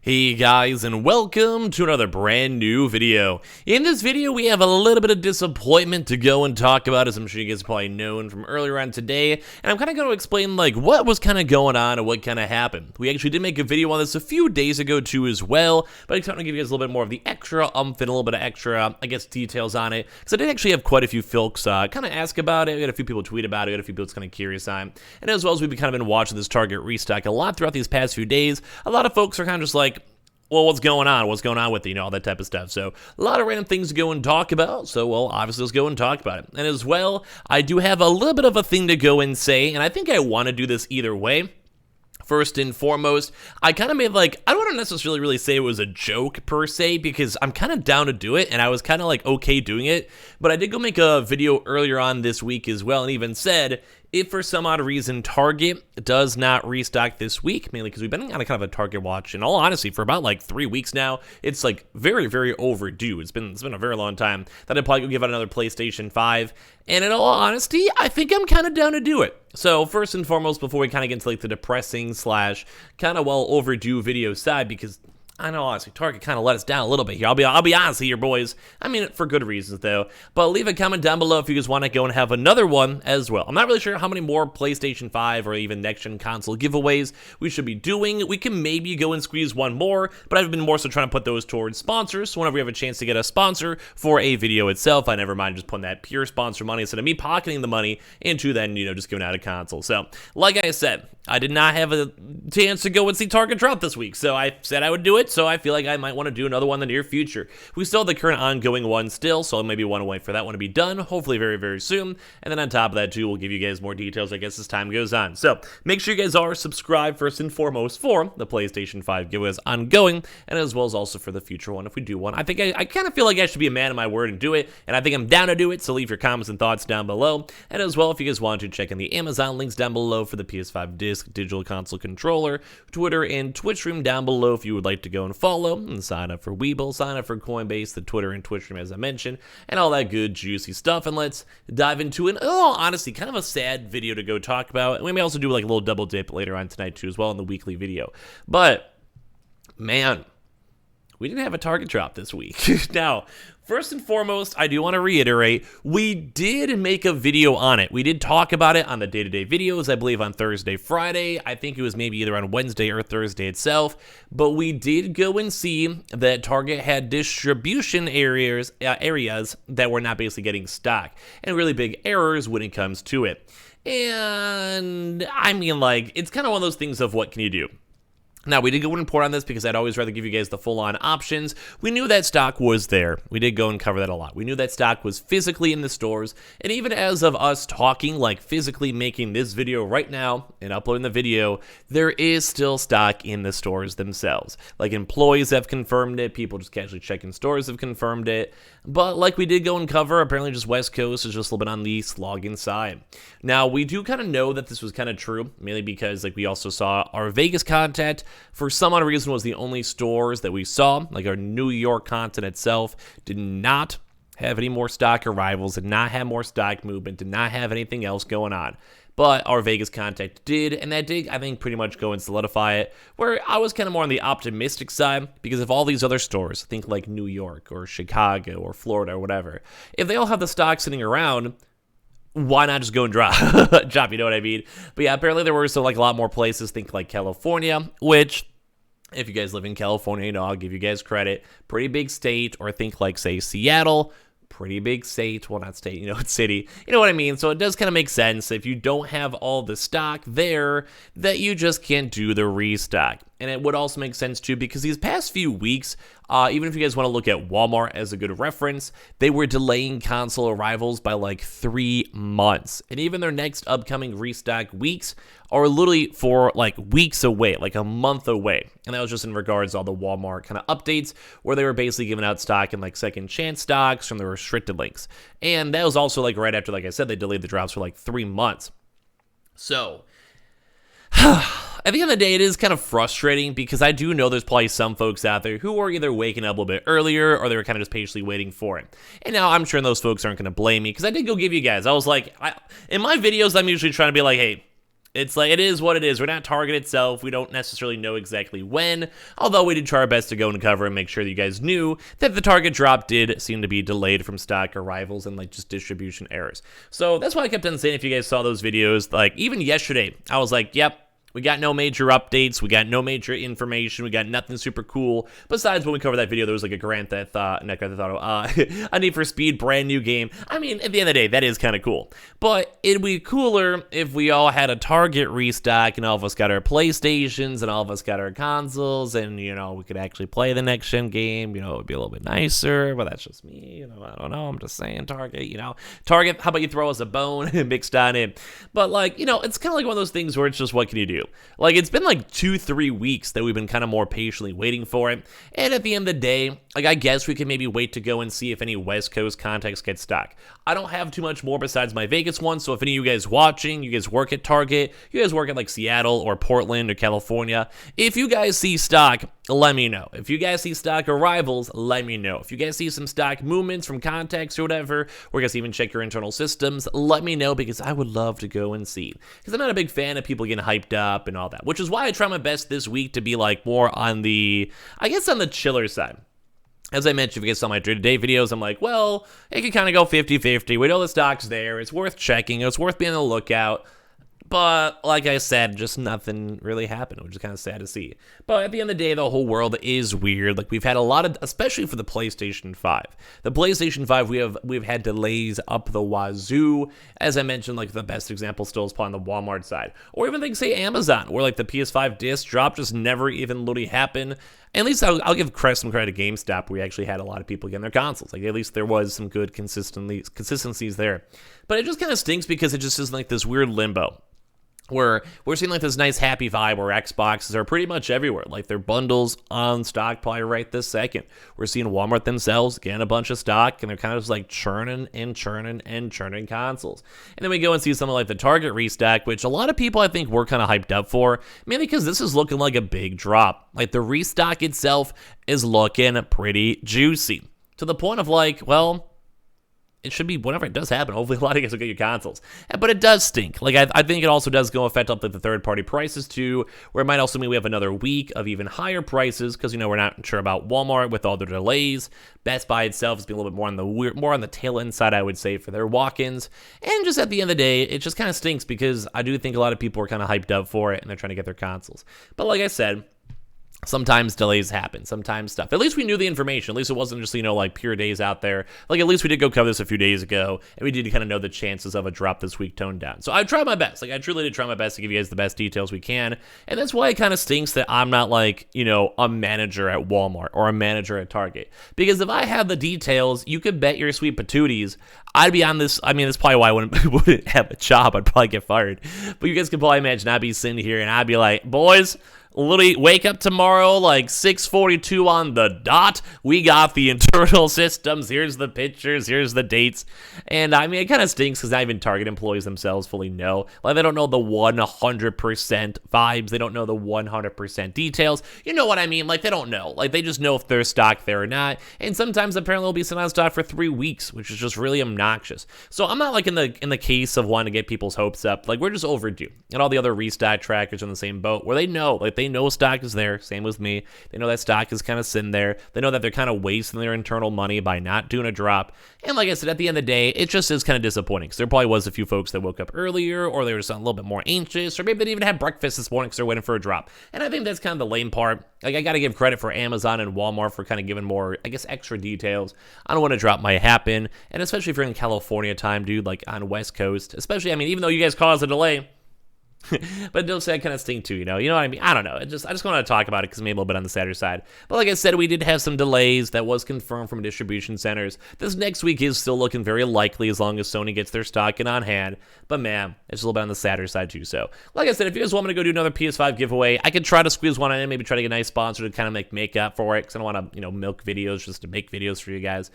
Hey guys, and welcome to another brand new video. In this video, we have a little bit of disappointment to go and talk about, as I'm sure you guys have probably known from earlier on today. And I'm kind of going to explain like what was kind of going on and what kind of happened. We actually did make a video on this a few days ago too as well, but I'm trying to give you guys a little bit more of the extra and a little bit of extra, I guess, details on it. Because I did actually have quite a few folks kind of ask about it. We had a few people tweet about it. We had a few people that's kind of curious on. And as well as we've kind of been watching this Target restock a lot throughout these past few days, a lot of folks are kind of just like, well, what's going on? What's going on with it? You know, all that type of stuff. So a lot of random things to go and talk about. So, well, obviously, let's go and talk about it. And as well, I do have a little bit of a thing to go and say, and I think I want to do this either way. First and foremost, I kind of made like, I don't want to necessarily really say it was a joke per se, because I'm kind of down to do it, and I was kind of like okay doing it, but I did go make a video earlier on this week as well, and even said, if for some odd reason Target does not restock this week, mainly because we've been on a kind of a Target watch, in all honesty, for about like 3 weeks now, it's like very, very overdue. It's been a very long time that I'd probably go give out another PlayStation 5, and in all honesty, I think I'm kind of down to do it. So first and foremost, before we kind of get into like the depressing slash kind of well overdue video side, because I know, honestly, Target kind of let us down a little bit here. I'll be honest here, boys. I mean it for good reasons, though. But leave a comment down below if you guys want to go and have another one as well. I'm not really sure how many more PlayStation 5 or even next-gen console giveaways we should be doing. We can maybe go and squeeze one more, but I've been more so trying to put those towards sponsors. So whenever we have a chance to get a sponsor for a video itself, I never mind just putting that pure sponsor money instead of me pocketing the money into then, you know, just giving out a console. So, like I said, I did not have a chance to go and see Target drop this week, so I said I would do it, so I feel like I might want to do another one in the near future. We still have the current ongoing one still, so I maybe want to wait for that one to be done, hopefully very, very soon, and then on top of that too, we'll give you guys more details, I guess, as time goes on. So, make sure you guys are subscribed first and foremost for the PlayStation 5 giveaways ongoing, and as well as also for the future one, if we do one. I think I kind of feel like I should be a man of my word and do it, and I think I'm down to do it, so leave your comments and thoughts down below, and as well, if you guys want to, check in the Amazon links down below for the PS5 Digital Console Controller, Twitter and Twitch stream down below if you would like to go and follow, and sign up for Webull, sign up for Coinbase, the Twitter and Twitch stream as I mentioned, and all that good juicy stuff. And let's dive into an, oh, honestly, kind of a sad video to go talk about. And we may also do like a little double dip later on tonight too as well in the weekly video. But, man, we didn't have a Target drop this week. Now, first and foremost, I do want to reiterate, we did make a video on it. We did talk about it on the day-to-day videos, I believe on Thursday, Friday. I think it was maybe either on Wednesday or Thursday itself. But we did go and see that Target had distribution areas that were not basically getting stock, and really big errors when it comes to it. And I mean, like, it's kind of one of those things of what can you do? Now, we did go and report on this because I'd always rather give you guys the full-on options. We knew that stock was there. We did go and cover that a lot. We knew that stock was physically in the stores, and even as of us talking, like physically making this video right now and uploading the video, there is still stock in the stores themselves. Like, employees have confirmed it. People just casually checking stores have confirmed it. But like we did go and cover, apparently just West Coast is just a little bit on the slogging side. Now, we do kind of know that this was kind of true, mainly because like we also saw our Vegas content, for some odd reason, was the only stores that we saw, like our New York content itself, did not have any more stock arrivals, did not have more stock movement, did not have anything else going on. But our Vegas contact did, and that did, I think, pretty much go and solidify it, where I was kind of more on the optimistic side, because if all these other stores, think like New York or Chicago or Florida or whatever, if they all have the stock sitting around, why not just go and drop, you know what I mean? But yeah, apparently there were still like a lot more places, think like California, which, if you guys live in California, you know, I'll give you guys credit, pretty big state, or think like, say, Seattle, pretty big state, well, not state, you know, it's city, you know what I mean? So it does kind of make sense if you don't have all the stock there that you just can't do the restock. And it would also make sense too, because these past few weeks, even if you guys want to look at Walmart as a good reference, they were delaying console arrivals by like 3 months. And even their next upcoming restock weeks are literally for like weeks away, like a month away. And that was just in regards to all the Walmart kind of updates, where they were basically giving out stock in like second chance stocks from the restricted links. And that was also like right after, like I said, they delayed the drops for like 3 months. So, at the end of the day, it is kind of frustrating, because I do know there's probably some folks out there who are either waking up a little bit earlier, or they were kind of just patiently waiting for it. And now I'm sure those folks aren't going to blame me, because I did go give you guys, I was like, in my videos, I'm usually trying to be like, hey, It's like, it is what it is. We're not Target itself. We don't necessarily know exactly when, although we did try our best to go and cover and make sure that you guys knew that the Target drop did seem to be delayed from stock arrivals and like just distribution errors. So that's why I kept on saying, if you guys saw those videos, like even yesterday, I was like, yep, we got no major updates, we got no major information, we got nothing super cool. Besides, when we covered that video, there was like a a Need for Speed brand new game. I mean, at the end of the day, that is kind of cool. But it'd be cooler if we all had a Target restock and all of us got our PlayStations and all of us got our consoles and, you know, we could actually play the next gen game. You know, it would be a little bit nicer, but that's just me. You know, I don't know. I'm just saying, Target, you know. Target, how about you throw us a bone mixed on it? But like, you know, it's kind of like one of those things where it's just, what can you do? Like, it's been like 2-3 weeks that we've been kind of more patiently waiting for it. And at the end of the day, like, I guess we can maybe wait to go and see if any West Coast contacts get stock. I don't have too much more besides my Vegas one, so if any of you guys watching, you guys work at Target, you guys work at like Seattle or Portland or California, if you guys see stock, let me know. If you guys see stock arrivals, let me know. If you guys see some stock movements from contacts or whatever, or you guys even check your internal systems, let me know, because I would love to go and see. Because I'm not a big fan of people getting hyped up and all that, which is why I try my best this week to be like more on the, I guess, on the chiller side. As I mentioned, if you guys saw my day-to-day videos, I'm like, well, it can kind of go 50-50. We know the stock's there. It's worth checking. It's worth being on the lookout. But like I said, just nothing really happened, which is kind of sad to see. But at the end of the day, the whole world is weird. Like, we've had a lot of, especially for the PlayStation 5. The PlayStation 5, we've had delays up the wazoo. As I mentioned, like, the best example still is probably on the Walmart side. Or even, like, say, Amazon, where, like, the PS5 disc drop just never even literally happened. At least I'll give some credit to GameStop, where we actually had a lot of people getting their consoles. Like, at least there was some good consistencies there. But it just kind of stinks because it just is like this weird limbo, where we're seeing like this nice happy vibe where Xboxes are pretty much everywhere. Like, their bundles on stock probably right this second. We're seeing Walmart themselves getting a bunch of stock, and they're kind of just like churning and churning and churning consoles. And then we go and see something like the Target restock, which a lot of people I think were kind of hyped up for, mainly because this is looking like a big drop. Like, the restock itself is looking pretty juicy, to the point of like, well, it should be, whenever it does happen, hopefully a lot of you guys will get your consoles. But it does stink. Like, I think it also does go affect up like the third-party prices too, where it might also mean we have another week of even higher prices, because, you know, we're not sure about Walmart with all their delays. Best Buy itself has been a little bit more on the tail end side, I would say, for their walk-ins. And just at the end of the day, it just kind of stinks, because I do think a lot of people are kind of hyped up for it, and they're trying to get their consoles. But like I said, sometimes delays happen, sometimes stuff. At least we knew the information. At least it wasn't just, you know, like pure days out there. Like, at least we did go cover this a few days ago, and we did kind of know the chances of a drop this week toned down. So I tried my best. Like, I truly did try my best to give you guys the best details we can. And that's why it kind of stinks that I'm not like, you know, a manager at Walmart or a manager at Target. Because if I had the details, you could bet your sweet patooties I'd be on this. I mean, that's probably why I wouldn't have a job. I'd probably get fired. But you guys can probably imagine I'd be sitting here and I'd be like, boys, literally wake up tomorrow like 6:42 on the dot. We got the internal systems. Here's the pictures. Here's the dates. And I mean, it kind of stinks because not even Target employees themselves fully know. Like, they don't know the 100% vibes. They don't know the 100% details. You know what I mean? Like, they don't know. Like, they just know if there's stock there or not. And sometimes apparently it'll be sitting on stock for 3 weeks, which is just really obnoxious. So I'm not like in the case of wanting to get people's hopes up. Like, we're just overdue. And all the other restock trackers are in the same boat where they know, like, they know stock is there. Same with me. They know that stock is kind of sitting there. They know that they're kind of wasting their internal money by not doing a drop. And like I said, at the end of the day, it just is kind of disappointing because there probably was a few folks that woke up earlier, or they were just a little bit more anxious, or maybe they didn't even have breakfast this morning because they're waiting for a drop. And I think that's kind of the lame part. Like, I got to give credit for Amazon and Walmart for kind of giving more, I guess, extra details on when a drop might happen. And especially if you're in California time, dude, like on West Coast, especially, I mean, even though you guys caused a delay, but don't say I kind of stink too, you know what I mean? I don't know. I just want to talk about it because maybe a little bit on the sadder side. But like I said, we did have some delays that was confirmed from distribution centers. This next week is still looking very likely as long as Sony gets their stock in on hand. But man, it's a little bit on the sadder side too. So like I said, if you guys want me to go do another PS5 giveaway, I could try to squeeze one in, maybe try to get a nice sponsor to kind of make up for it, because I don't want to, you know, milk videos just to make videos for you guys.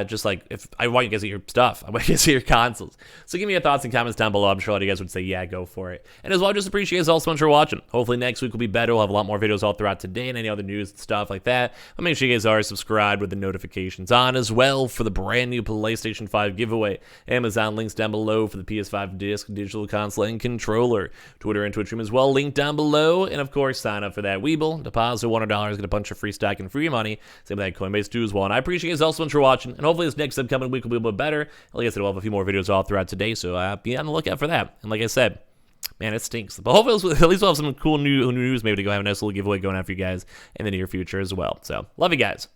Just like, if I want you guys to get your stuff, I want you guys to get your consoles. So give me your thoughts and comments down below. I'm sure a lot of you guys would say, yeah, go for it. And as well, I just appreciate you all so much for watching. Hopefully next week will be better. We'll have a lot more videos all throughout today and any other news and stuff like that. But make sure you guys are subscribed with the notifications on as well for the brand new PlayStation 5 giveaway. Amazon links down below for the PS5 disc, digital console, and controller. Twitter and Twitch stream as well, link down below. And of course, sign up for that Weeble. Deposit $100, get a bunch of free stock and free money. Same with that Coinbase too as well. And I appreciate you guys all so much for watching. And hopefully this next upcoming week will be a little bit better. Like I said, we'll have a few more videos all throughout today, so be on the lookout for that. And like I said, man, it stinks. But hopefully, at least we'll have some cool news maybe to go have a nice little giveaway going out for you guys in the near future as well. So, love you guys.